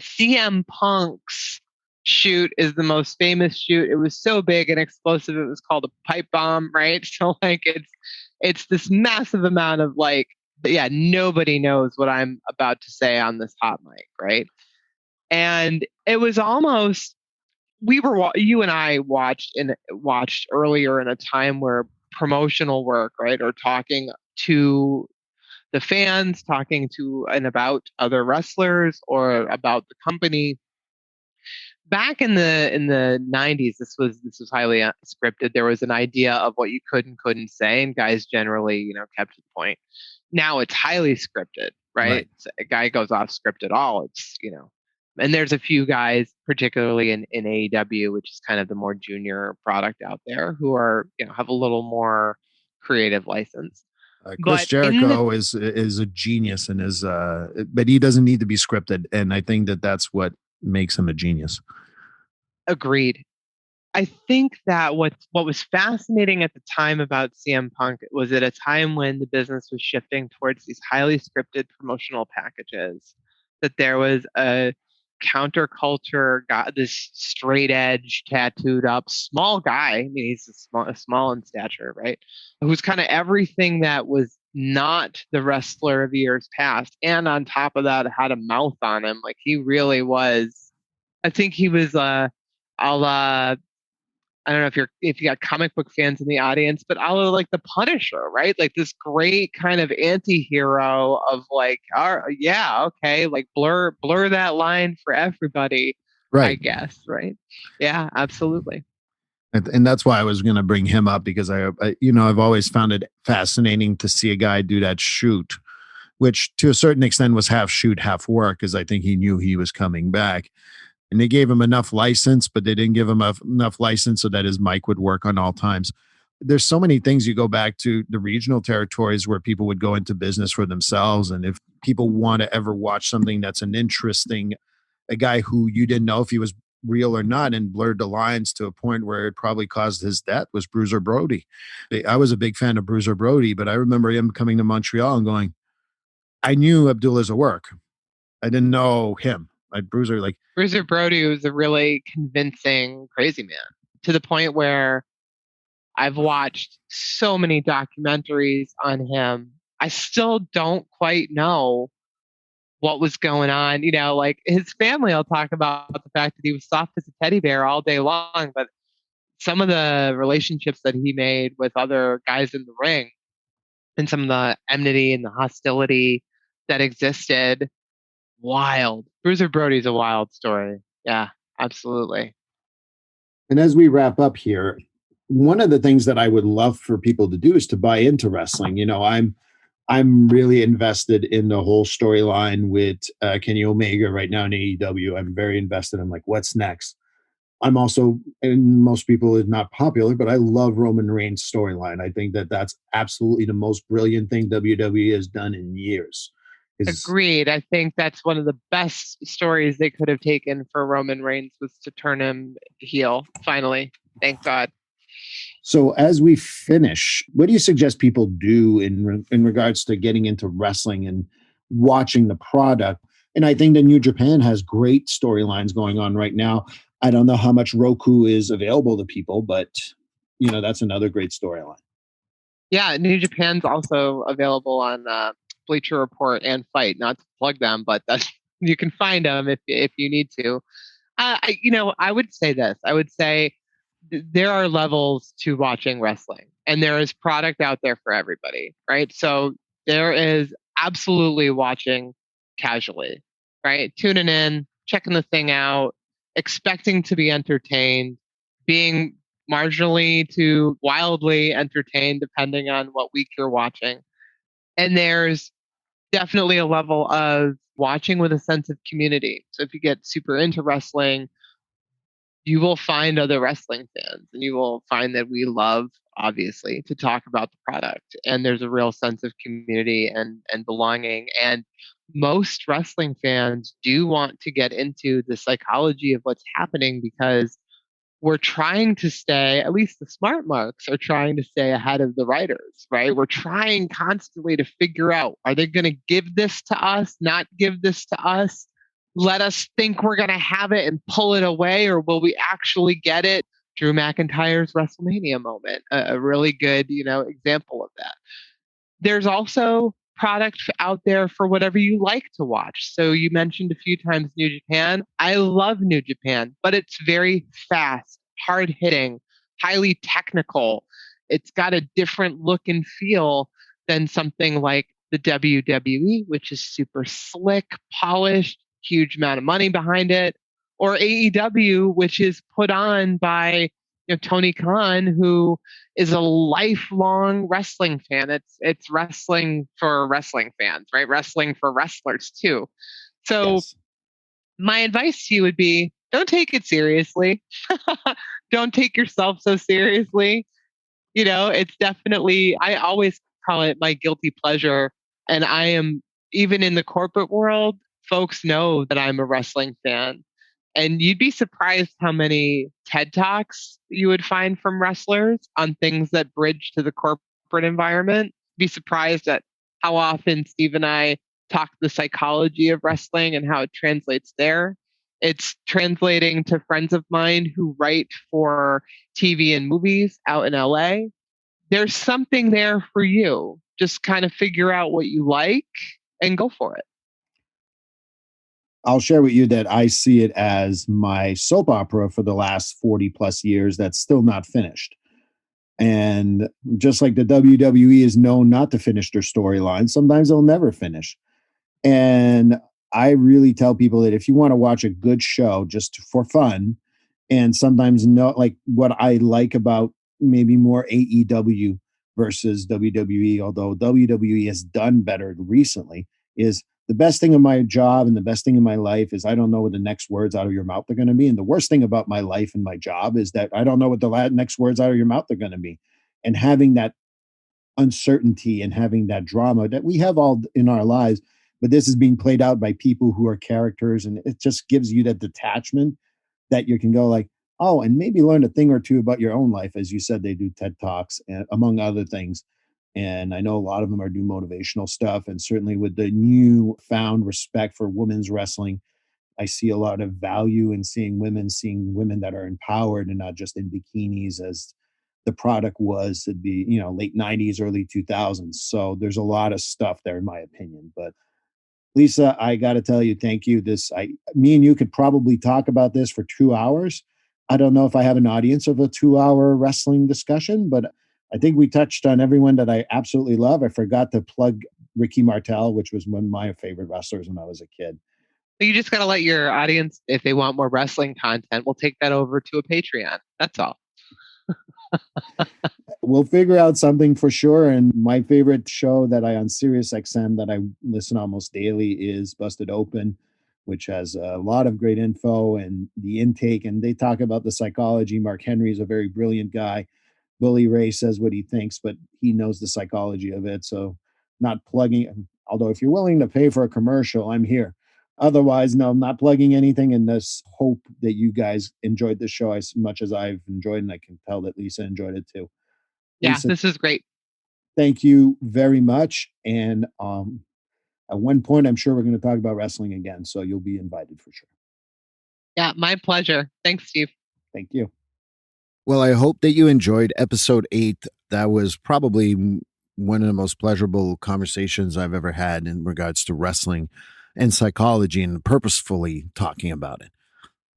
CM Punk's shoot is the most famous shoot. It was so big and explosive. It was called a pipe bomb, right? So like it's this massive amount of like, yeah, nobody knows what I'm about to say on this hot mic, right? And it was almost, you and I watched earlier in a time where promotional work, right, or talking to the fans, talking to and about other wrestlers or about the company. Back in the 90s, this was highly scripted. There was an idea of what you could and couldn't say, and guys generally, kept to the point. Now it's highly scripted, right? Right. So a guy goes off script at all. And there's a few guys, particularly in AEW, which is kind of the more junior product out there, who are, have a little more creative license. Chris But in the Jericho is a genius and but he doesn't need to be scripted, and I think that that's what makes him a genius. Agreed. I think that what was fascinating at the time about CM Punk was at a time when the business was shifting towards these highly scripted promotional packages, that there was a counterculture got this straight edge tattooed up small guy. I mean, he's small in stature, right? Who's kind of everything that was not the wrestler of years past, and on top of that, had a mouth on him. Like he really was. I think he was. I'll I don't know if you got comic book fans in the audience, but I like the Punisher, right? Like this great kind of anti-hero of like, yeah, okay, like blur that line for everybody, I Right. guess, right? Yeah, absolutely. And that's why I was going to bring him up because I've always found it fascinating to see a guy do that shoot, which to a certain extent was half shoot, half work, because I think he knew he was coming back. And they gave him enough license, but they didn't give him enough license so that his mic would work on all times. There's so many things. You go back to the regional territories where people would go into business for themselves. And if people want to ever watch something that's an interesting, a guy who you didn't know if he was real or not and blurred the lines to a point where it probably caused his death, was Bruiser Brody. I was a big fan of Bruiser Brody, but I remember him coming to Montreal and going, I knew Abdullah's a work. I didn't know him. Bruiser, like, Bruiser Brody was a really convincing crazy man, to the point where I've watched so many documentaries on him. I still don't quite know what was going on. Like his family will talk about the fact that he was soft as a teddy bear all day long, but some of the relationships that he made with other guys in the ring and some of the enmity and the hostility that existed, wild. Bruiser Brody's a wild story. Yeah, absolutely. and as we wrap up here, one of the things that I would love for people to do is to buy into wrestling. I'm really invested in the whole storyline with Kenny Omega right now in AEW. I'm very invested. I'm like, what's next? I'm also, and most people is not popular, but I love Roman Reigns' storyline. I think that that's absolutely the most brilliant thing WWE has done in years. Because Agreed. I think that's one of the best stories they could have taken for Roman Reigns was to turn him heel, finally. Thank God. so as we finish, what do you suggest people do in regards to getting into wrestling and watching the product? And I think that New Japan has great storylines going on right now. I don't know how much Roku is available to people, but that's another great storyline. Yeah, New Japan's also available on Bleacher Report and Fight. Not to plug them, but that's you can find them if you need to. I would say this. I would say there are levels to watching wrestling, and there is product out there for everybody, right? So there is absolutely watching casually, right? Tuning in, checking the thing out, expecting to be entertained, being marginally to wildly entertained, depending on what week you're watching. And there's definitely a level of watching with a sense of community. So if you get super into wrestling, you will find other wrestling fans and you will find that we love obviously to talk about the product, and there's a real sense of community and belonging, and most wrestling fans do want to get into the psychology of what's happening because we're trying to stay, at least the smart marks are trying to stay ahead of the writers, right? We're trying constantly to figure out, are they going to give this to us, not give this to us, let us think we're going to have it and pull it away, or will we actually get it? Drew McIntyre's WrestleMania moment, a really good, example of that. There's also product out there for whatever you like to watch. So you mentioned a few times New Japan. I love New Japan, but it's very fast, hard hitting, highly technical. It's got a different look and feel than something like the WWE, which is super slick, polished, huge amount of money behind it, or AEW, which is put on by Tony Khan, who is a lifelong wrestling fan. It's wrestling for wrestling fans, right? Wrestling for wrestlers too. So Yes. my advice to you would be don't take it seriously. Don't take yourself so seriously. It's definitely, I always call it my guilty pleasure. And I am, even in the corporate world, folks know that I'm a wrestling fan. And you'd be surprised how many TED Talks you would find from wrestlers on things that bridge to the corporate environment. Be surprised at how often Steve and I talk the psychology of wrestling and how it translates there. It's translating to friends of mine who write for TV and movies out in LA. There's something there for you. Just kind of figure out what you like and go for it. I'll share with you that I see it as my soap opera for the last 40 plus years that's still not finished. And just like the WWE is known not to finish their storyline, sometimes they'll never finish. And I really tell people that if you want to watch a good show just for fun, and sometimes no, like what I like about maybe more AEW versus WWE, although WWE has done better recently, is the best thing of my job and the best thing in my life is I don't know what the next words out of your mouth are going to be. And the worst thing about my life and my job is that I don't know what the next words out of your mouth are going to be. And having that uncertainty and having that drama that we have all in our lives, but this is being played out by people who are characters, and it just gives you that detachment that you can go like, oh, and maybe learn a thing or two about your own life. As you said, they do TED Talks, and among other things. And I know a lot of them are do motivational stuff, and certainly with the new found respect for women's wrestling, I see a lot of value in seeing women that are empowered and not just in bikinis as the product was to be, late 90s, early 2000s. So there's a lot of stuff there, in my opinion. But Lisa, I got to tell you, thank you. Me and you could probably talk about this for 2 hours. I don't know if I have an audience of a 2 hour wrestling discussion, but I think we touched on everyone that I absolutely love. I forgot to plug Ricky Martel, which was one of my favorite wrestlers when I was a kid. You just got to let your audience, if they want more wrestling content, we'll take that over to a Patreon. That's all. We'll figure out something for sure. And my favorite show that I on Sirius XM that I listen almost daily is Busted Open, which has a lot of great info and the intake. And they talk about the psychology. Mark Henry is a very brilliant guy. Billy Ray says what he thinks, but he knows the psychology of it. So not plugging. Although, if you're willing to pay for a commercial, I'm here. Otherwise, no, I'm not plugging anything in this hope that you guys enjoyed the show as much as I've enjoyed, and I can tell that Lisa enjoyed it too. Yeah, Lisa, this is great. thank you very much. And at one point, I'm sure we're going to talk about wrestling again, so you'll be invited for sure. Yeah, my pleasure. Thanks, Steve. Thank you. Well, I hope that you enjoyed episode 8. That was probably one of the most pleasurable conversations I've ever had in regards to wrestling and psychology and purposefully talking about it.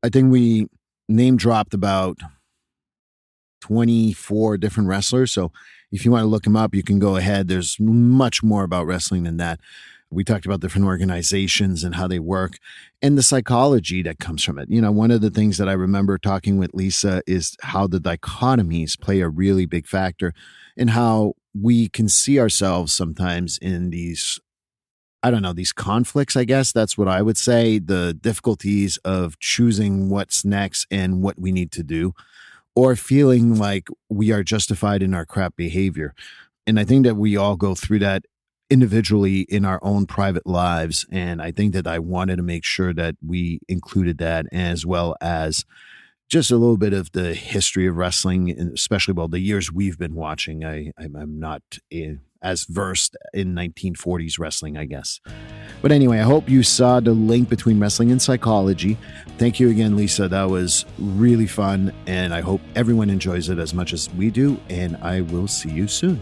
I think we name dropped about 24 different wrestlers. So if you want to look them up, you can go ahead. There's much more about wrestling than that. We talked about different organizations and how they work and the psychology that comes from it. You know, one of the things that I remember talking with Lisa is how the dichotomies play a really big factor in how we can see ourselves sometimes in these, I don't know, these conflicts, I guess. That's what I would say. The difficulties of choosing what's next and what we need to do, or feeling like we are justified in our crap behavior. And I think that we all go through that individually in our own private lives. And I think that I wanted to make sure that we included that, as well as just a little bit of the history of wrestling, and especially, well, the years we've been watching. I'm not as versed in 1940s wrestling, I guess. But anyway, I hope you saw the link between wrestling and psychology. Thank you again, Lisa. That was really fun. And I hope everyone enjoys it as much as we do. And I will see you soon.